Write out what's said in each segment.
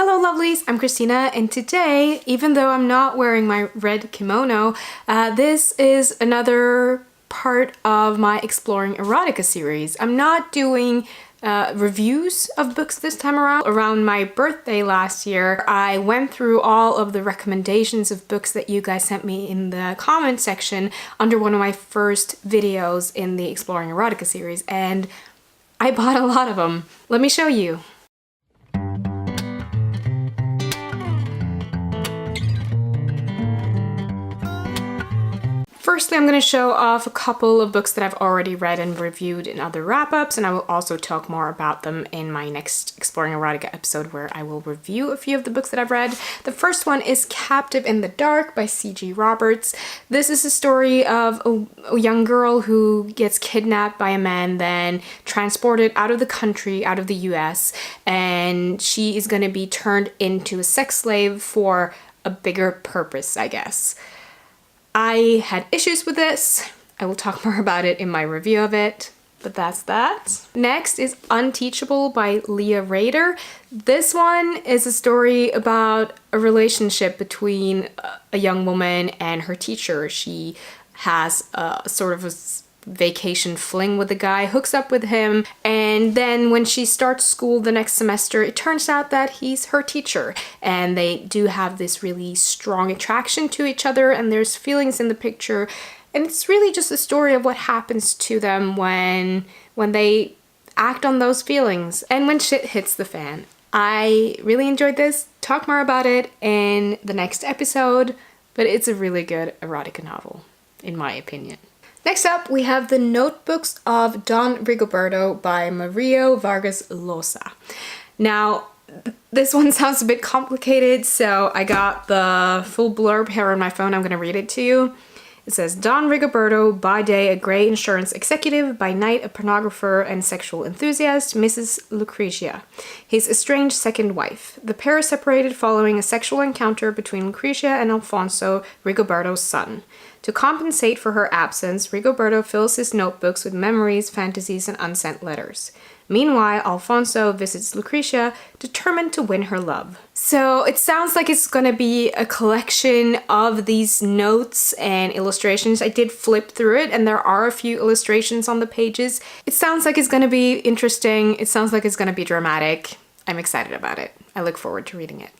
Hello lovelies, I'm Christina, and today, even though I'm not wearing my red kimono, this is another part of my Exploring Erotica series. I'm not doing reviews of books this time around. Around my birthday last year, I went through all of the recommendations of books that you guys sent me in the comment section under one of my first videos in the Exploring Erotica series, and I bought a lot of them. Let me show you. Firstly, I'm going to show off a couple of books that I've already read and reviewed in other wrap-ups, and I will also talk more about them in my next Exploring Erotica episode where I will review a few of the books that I've read. The first one is Captive in the Dark by C.G. Roberts. This is a story of a young girl who gets kidnapped by a man, then transported out of the country, out of the US, and she is going to be turned into a sex slave for a bigger purpose, I guess. I had issues with this. I will talk more about it in my review of it, but that's that. Next is Unteachable by Leah Raeder. This one is a story about a relationship between a young woman and her teacher. She has a sort of a vacation fling with the guy, hooks up with him, and then when she starts school the next semester, it turns out that he's her teacher, and they do have this really strong attraction to each other, and there's feelings in the picture, and it's really just a story of what happens to them when they act on those feelings and when shit hits the fan. I really enjoyed this. Talk more about it in the next episode, but it's a really good erotica novel, in my opinion. Next up, we have The Notebooks of Don Rigoberto by Vargas Llosa. Now, this one sounds a bit complicated, so I got the full blurb here on my phone. I'm going to read it to you. It says, Don Rigoberto, by day a gray insurance executive, by night a pornographer and sexual enthusiast, Mrs. Lucretia, his estranged second wife. The pair separated following a sexual encounter between Lucretia and Alfonso, Rigoberto's son. To compensate for her absence, Rigoberto fills his notebooks with memories, fantasies, and unsent letters. Meanwhile, Alfonso visits Lucretia, determined to win her love. So it sounds like it's gonna be a collection of these notes and illustrations. I did flip through it, and there are a few illustrations on the pages. It sounds like it's gonna be interesting. It sounds like it's gonna be dramatic. I'm excited about it. I look forward to reading it.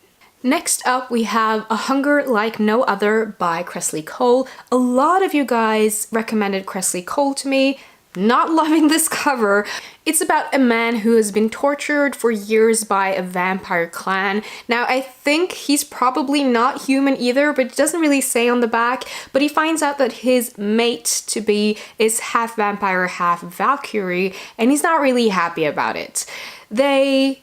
Next up, we have A Hunger Like No Other by Kresley Cole. A lot of you guys recommended Kresley Cole to me. Not loving this cover. It's about a man who has been tortured for years by a vampire clan. Now, I think he's probably not human either, but it doesn't really say on the back. But he finds out that his mate-to-be is half vampire, half Valkyrie, and he's not really happy about it. They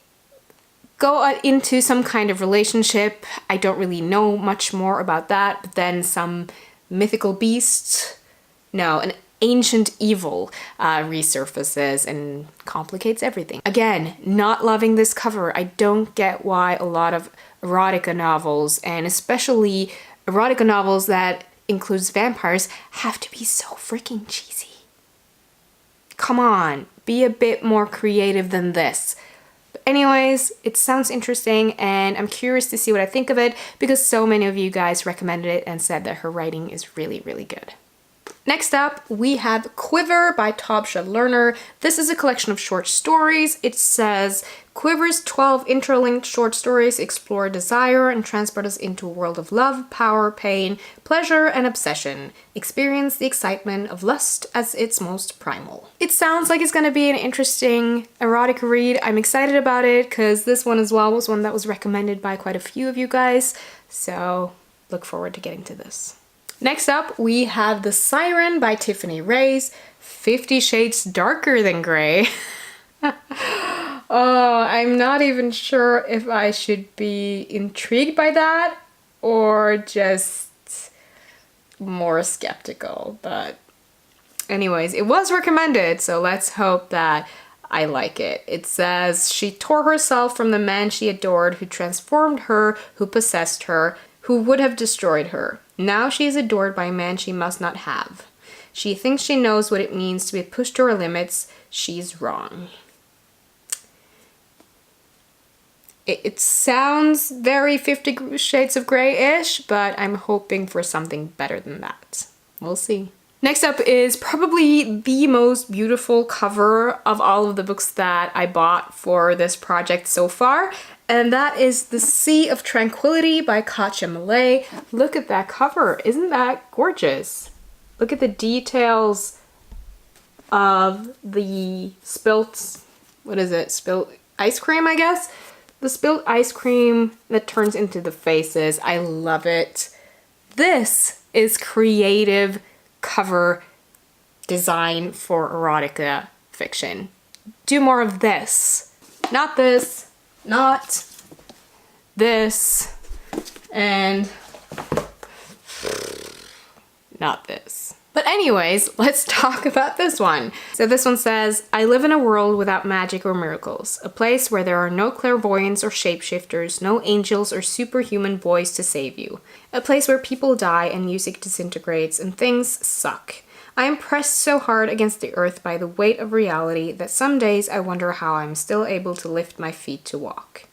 go into some kind of relationship. I don't really know much more about that, but then some mythical beast, an ancient evil resurfaces and complicates everything. Again, not loving this cover. I don't get why a lot of erotica novels, and especially erotica novels that includes vampires, have to be so freaking cheesy. Come on, be a bit more creative than this. Anyways, it sounds interesting, and I'm curious to see what I think of it because so many of you guys recommended it and said that her writing is really, really good. Next up, we have Quiver by Tobsha Learner. This is a collection of short stories. It says, Quiver's 12 interlinked short stories explore desire and transport us into a world of love, power, pain, pleasure, and obsession. Experience the excitement of lust as its most primal. It sounds like it's going to be an interesting erotica read. I'm excited about it because this one as well was one that was recommended by quite a few of you guys. So look forward to getting to this. Next up, we have The Siren by Tiffany Reisz, 50 Shades Darker Than Grey. Oh, I'm not even sure if I should be intrigued by that or just more skeptical, but anyways, it was recommended, so let's hope that I like it. It says, she tore herself from the man she adored, who transformed her, who possessed her, who would have destroyed her. Now she is adored by a man she must not have. She thinks she knows what it means to be pushed to her limits. She's wrong. It sounds very 50 Shades of Grey-ish, but I'm hoping for something better than that. We'll see. Next up is probably the most beautiful cover of all of the books that I bought for this project so far, and that is The Sea of Tranquility by Katja Millay. Look at that cover. Isn't that gorgeous? Look at the details of the spilt, what is it? Spilt ice cream, I guess? The spilt ice cream that turns into the faces. I love it. This is creative cover design for erotica fiction. Do more of this. Not this, not this, and not this. But anyways, let's talk about this one. So this one says, I live in a world without magic or miracles, a place where there are no clairvoyants or shapeshifters, no angels or superhuman boys to save you, a place where people die and music disintegrates and things suck. I am pressed so hard against the earth by the weight of reality that some days I wonder how I'm still able to lift my feet to walk.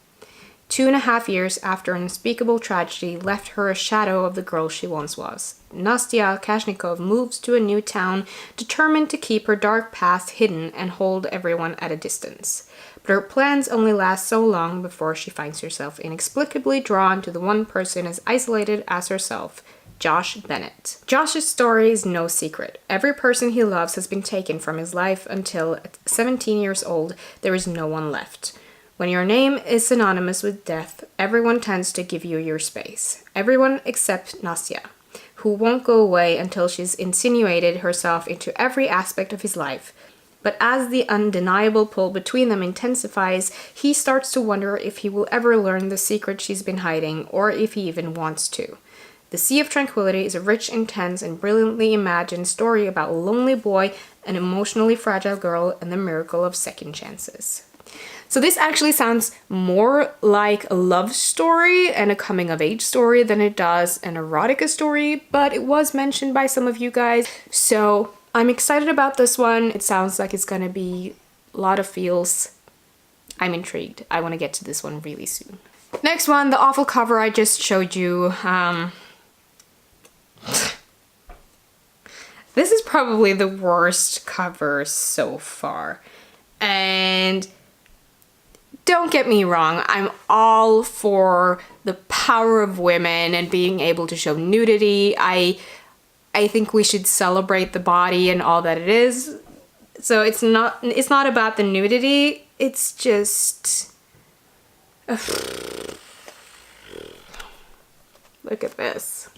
2.5 years after an unspeakable tragedy left her a shadow of the girl she once was, Nastya Kashnikov moves to a new town, determined to keep her dark past hidden and hold everyone at a distance. But her plans only last so long before she finds herself inexplicably drawn to the one person as isolated as herself, Josh Bennett. Josh's story is no secret. Every person he loves has been taken from his life until at 17 years old, there is no one left. When your name is synonymous with death, everyone tends to give you your space. Everyone except Nastya, who won't go away until she's insinuated herself into every aspect of his life. But as the undeniable pull between them intensifies, he starts to wonder if he will ever learn the secret she's been hiding, or if he even wants to. The Sea of Tranquility is a rich, intense, and brilliantly imagined story about a lonely boy, an emotionally fragile girl, and the miracle of second chances. So this actually sounds more like a love story and a coming-of-age story than it does an erotica story, but it was mentioned by some of you guys, so I'm excited about this one. It sounds like it's gonna be a lot of feels. I'm intrigued. I want to get to this one really soon. Next one, the awful cover I just showed you. This is probably the worst cover so far, and don't get me wrong, I'm all for the power of women and being able to show nudity. I think we should celebrate the body and all that it is. So it's not about the nudity, it's just look at this.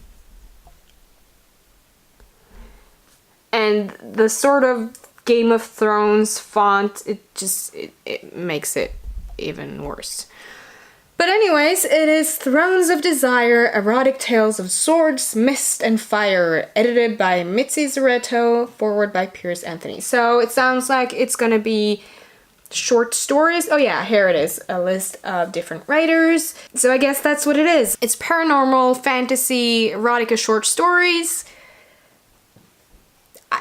And the sort of Game of Thrones font, it makes it even worse. But anyways, it is Thrones of Desire, Erotic Tales of Swords, Mist, and Fire, edited by Mitzi Zaretto, forward by Piers Anthony. So it sounds like it's gonna be short stories. Oh yeah, here it is, a list of different writers. So I guess that's what it is. It's paranormal, fantasy, erotica short stories.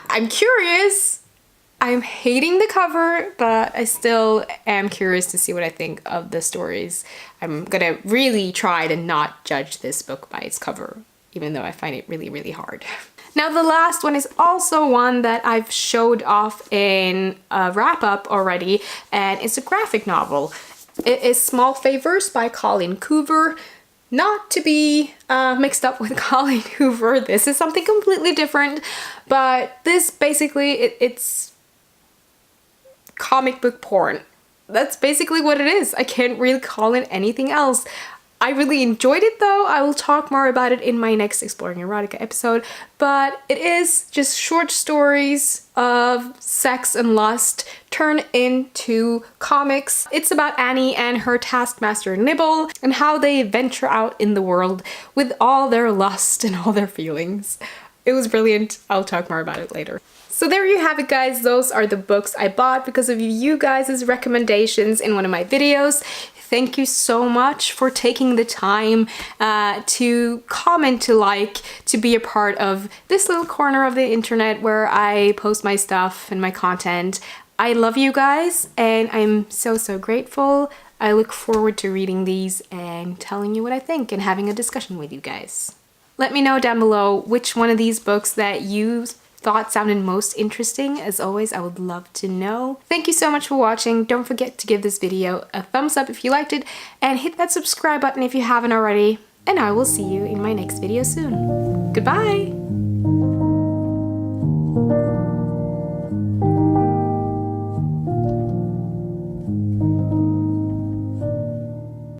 I'm curious. I'm hating the cover, but I still am curious to see what I think of the stories. I'm gonna really try to not judge this book by its cover, even though I find it really, really hard. Now the last one is also one that I've showed off in a wrap-up already, and it's a graphic novel. It is Small Favors by Colleen Coover. Not to be mixed up with Colleen Hoover. This is something completely different, but this basically, it's comic book porn. That's basically what it is. I can't really call it anything else. I really enjoyed it though. I will talk more about it in my next Exploring Erotica episode, but it is just short stories of sex and lust turned into comics. It's about Annie and her taskmaster Nibble and how they venture out in the world with all their lust and all their feelings. It was brilliant. I'll talk more about it later. So there you have it, guys. Those are the books I bought because of you guys' recommendations in one of my videos. Thank you so much for taking the time to comment, to like, to be a part of this little corner of the internet where I post my stuff and my content. I love you guys and I'm so, so grateful. I look forward to reading these and telling you what I think and having a discussion with you guys. Let me know down below which one of these books that you thought sounded most interesting. As always, I would love to know. Thank you so much for watching. Don't forget to give this video a thumbs up if you liked it and hit that subscribe button if you haven't already. And I will see you in my next video soon. Goodbye!